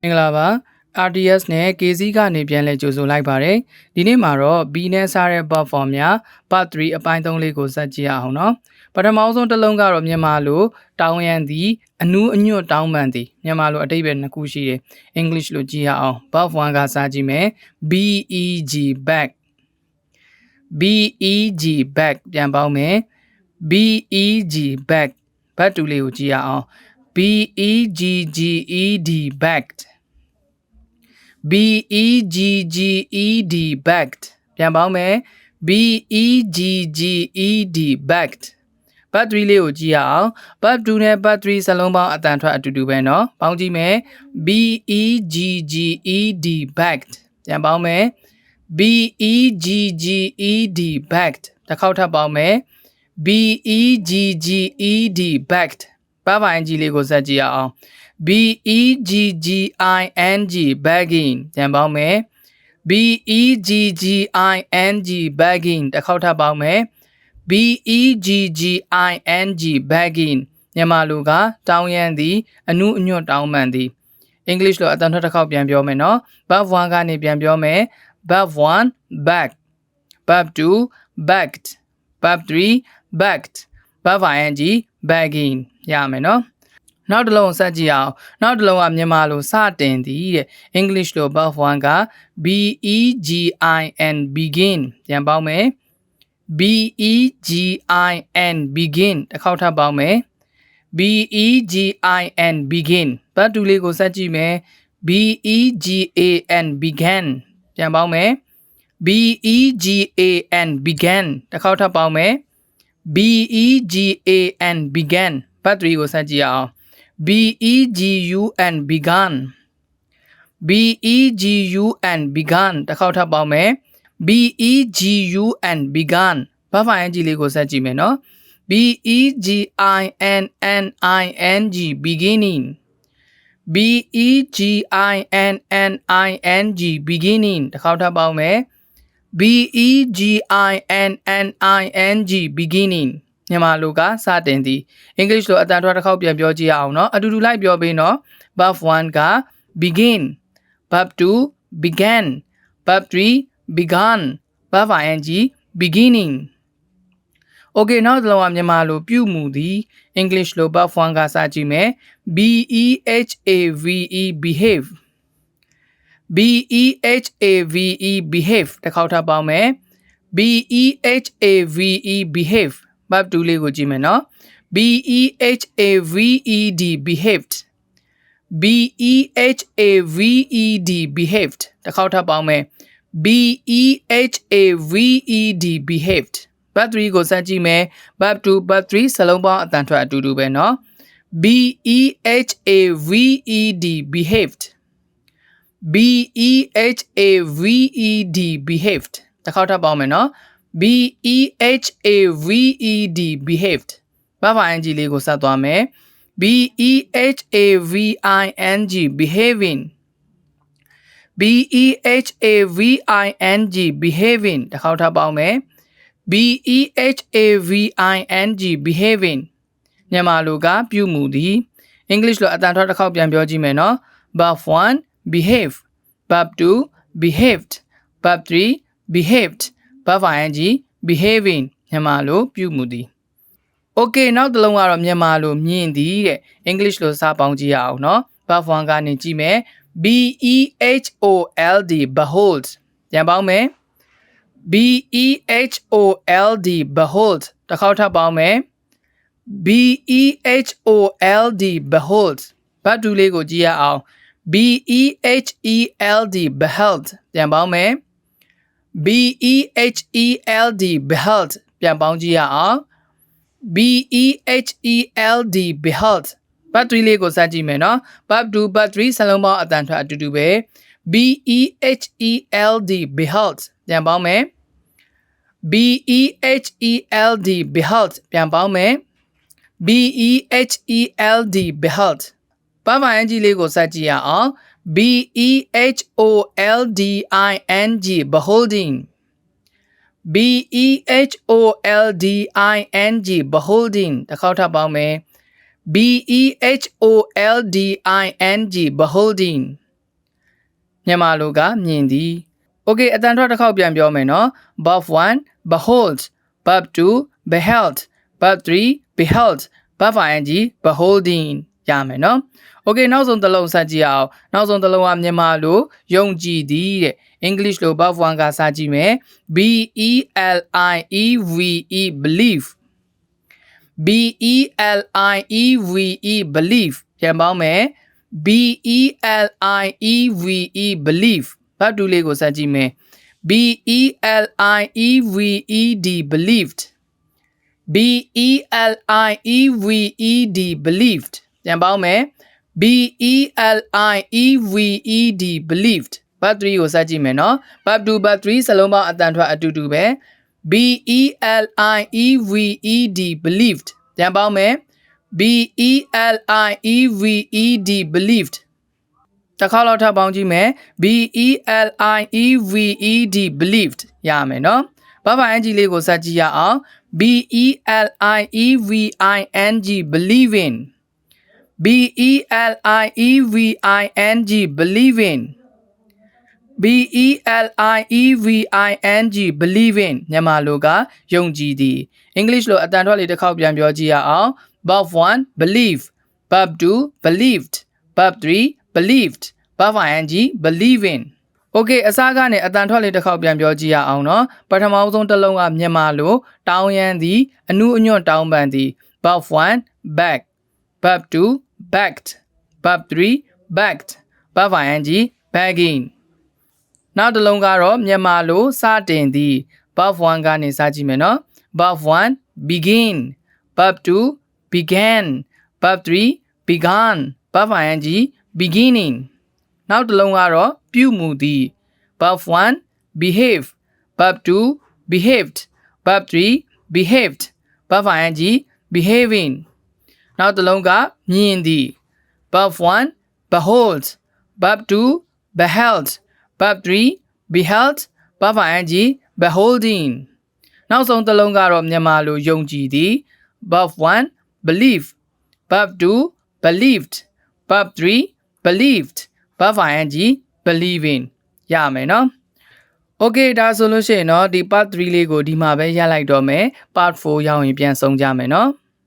မင်္ဂလာပါ RTS နဲ့ K Zee ကနေပြန်လည်ကြိုဆိုလိုက်ပါတယ်ဒီနေ့မှာတော့ B နဲ့စားတဲ့ verb form များ part 3အပိုင်း3လေးကိုဆက်ကြည့်ရအောင်เนาะပထမဆုံးတစ်လုံးကတော့မြန်မာလိုတောင်းရန်သည်အနူးအညွတ်တောင်းပန်သည်မြန်မာလိုအတိတ်ပဲနှစ်ခုရှိတယ် English လိုကြည့်ရအောင် verb 1ကစားကြည့်မယ် beg beg beg beg ပြန်ပေါင်းမယ် beg beg ဘတ်တူလေးကိုကြည့်ရအောင် begged bagged begged bagged ပြန်ပေါင်းမယ် begged bagged ဘတ်3လေးကိုကြည့်ရအောင်ဘတ်2နဲ့ဘတ်3စလုံးပေါင်းအတန်ထွက်အတူတူပဲเนาะပေါင်းကြည့်မယ် begged bagged ပြန်ပေါင်းမယ် begged bagged တစ်ခေါက်ထပ်ပေါင်းမယ် begged bagged ဘာပိုင်ကြီးလေးကိုဆက်ကြည့်ရအောင် begging begging ပြန်ပေါင်းမယ် begging begging တစ်ခေါက်ထပ်ပေါင်းမယ် begging begging မြန်မာလိုကတောင်းရန်သည်အနုအညွတ်တောင်းပန်သည် English လိုအတန်ထွက်တစ်ခေါက်ပြန်ပြောမယ်နော် verb 1ကနေပြန်ပြောမယ် verb 1 bag verb 2 bagged verb 3 bagged verb ing begging ရမယ်နော်နောက်တစ်လုံးဆက်ကြည့်အောင်နောက်တစ်လုံးကမြန်မာလိုစတင်သည်တဲ့ English လို verb 1က begin begin ပြန်ပေါင်းမယ် begin begin တစ်ခေါက်ထပ်ပေါင်းမယ် begin begin ဘတ်တူလေးကိုဆက်ကြည့်မယ် began began ပြန်ပေါင်းမယ် began began တစ်ခေါက်ထပ်ပေါင်းမယ် began began ဘတ်3ကိုဆက်ကြည့်အောင် begun begun begun တစ်ခေါက်ထပ်ပေါင်းမယ် begun begun ဘာဖိုင်ကြီးလေးကိုဆက်ကြည့်မယ်နော် beginning beginning beginning တစ်ခေါက်ထပ်ပေါင်းမယ် beginning beginning မြန်မာလိုကစတင်သည် English လိုအတန်ထွက်တစ်ခေါက်ပြန်ပြောကြည့်ရအောင်เนาะအတူတူလိုက်ပြောပေးเนาะ verb 1က begin verb 2 began verb 3 begun verb ing beginning Okay နောက်တစ်လုံးကမြန်မာလိုပြုမှုသည် English လို verb 1ကစကြည့်မယ် behave behave တစ်ခေါက်ထပ်ပေါင်းမယ် behave verb 2လေးကိုကြည့်မယ်နော် behaved behaved behaved တစ်ခေါက်ထပ်ပေါင်းမယ် behaved verb 3ကိုဆက်ကြည့်မယ် verb 2 verb 3စလုံးပေါင်းအတန်ထွက်အတူတူပဲနော် behaved behaved behaved တစ်ခေါက်ထပ်ပေါင်းမယ်နော် behaved ဘာပါ ing လေးကိုဆက်သွားမယ် behaving behaving တစ်ခေါက်ထပ်ပေါင်းမယ် behaving မြန်မာလိုကပြုမှုသည် English လိုအတန်ထွက်တစ်ခေါက်ပြန်ပြောကြည့်မယ်နော် verb 1 behave verb 2 behaved verb 3 behaved verb ing behaving မြန်မာလိုပြုမှုသည် Okay နောက်တစ်လုံးကတော့မြန်မာလိုမြင်သည်တဲ့ English လိုစပေါင်းကြည့်ရအောင်နော် verb 1ကနေကြည့်မယ် behold behold ပြန်ပေါင်းမယ် behold behold တစ်ခေါက်ထပ်ပေါင်းမယ် behold behold ဘတ်တူလေးကိုကြည့်ရအောင် beheld beheld ပြန်ပေါင်းမယ် beheld beheld ပြန်ပေါင်းကြည့်ရအောင် beheld beheld ဘတ်3လေးကိုစကြည့်မယ်နော်ဘတ်2ဘတ်3စလုံးပေါင်းအတန်ထွက်အတူတူပဲ beheld beheld ပြန်ပေါင်းမယ် beheld beheld ပြန်ပေါင်းမယ် beheld beheld ဘာမှ ing လေးကိုစကြည့်ရအောင် beholding beholding beholding တစ်ခေါက်ထပ်ပေါင်းမယ် beholding beholding မြန်မာလိုကမြင်သည် Okay အတန်ထွက်တစ်ခေါက်ပြန်ပြောမယ်နော် Verb 1 behold Verb 2 beheld Verb 3 beheld Verb ing beholding ရမယ်နော် Okay နောက်ဆုံးတစ်လုံးစကြည့်အောင်နောက်ဆုံးတစ်လုံးကမြန်မာလိုယုံကြည်သည်တဲ့ English လို Verb 1ကစကြည့်မယ် B E L I E V E believe B E L I E V E believe ပြန်ပေါင်းမယ် B E L I E V E believe ဘတ်တူလေးကိုစကြည့်မယ် B E L I E V E D believed B E L I E V E D believed ပြန်ပေါင်းမယ် B E L I E V E D believed ဘတ်3ကိုစကြည့်မယ်နော်ဘတ်2ဘတ်3စလုံးပေါင်းအတန်ထွက်အတူတူပဲ B E L I E V E D believed ပြန်ပေါင်းမယ် B E L I E V E D believed တစ်ခါလောက်ထပ်ပေါင်းကြည့်မယ် B E L I E V E D believed ရမယ်နော်ဘာဘာ ing လေးကိုစကြည့်ရအောင် B E L I E V I N G believing B E L I E V I N G believing B E L I E V I N G believing မြန်မာလိုကယုံကြည်သည် English လိုအတန်ထွက်လေးတစ်ခေါက်ပြန်ပြောကြည့်ရအောင် Verb 1 believe Verb 2 believed Verb 3 believed Verb ing believing Okay အစားကနေအတန်ထွက်လေးတစ်ခေါက်ပြန်ပြောကြည့်ရအောင်နော်ပထမဆုံးတစ်လုံးကမြန်မာလိုတောင်းရန်သည်အနုအညွတ်တောင်းပန်သည် Verb 1 beg Verb 2 begged Verb 3 begged Verb ing beggingနောက်တစ်လုံးကတော့မြန်မာလိုစတင်သည် Verb 1ကနေစကြည့်မယ်နော် Verb 1 begin Verb 2 began Verb 3 began Verb ing beginningနောက်တစ်လုံးကတော့ပြုမှုသည် Verb 1 behave Verb 2 behaved Verb 3 behaved Verb ing behavingနောက်တစ်လုံးကမြင်သည် Verb 1 behold Verb 2 beheld Verb 3 beheld Verb ing beholdingနောက်ဆုံးတစ်လုံးကတော့မြန်မာလိုယုံကြည်သည် Verb 1 believe Verb 2 believed Verb 3 believed Verb ing believing ရမယ်နော် Okay ဒါဆိုလို့ရှိရင်တော့ဒီ part 3လေးကိုဒီမှာပဲရလိုက်တော့မယ် part 4ရောက်ရင်ပြန်ဆုံးကြမယ်နော်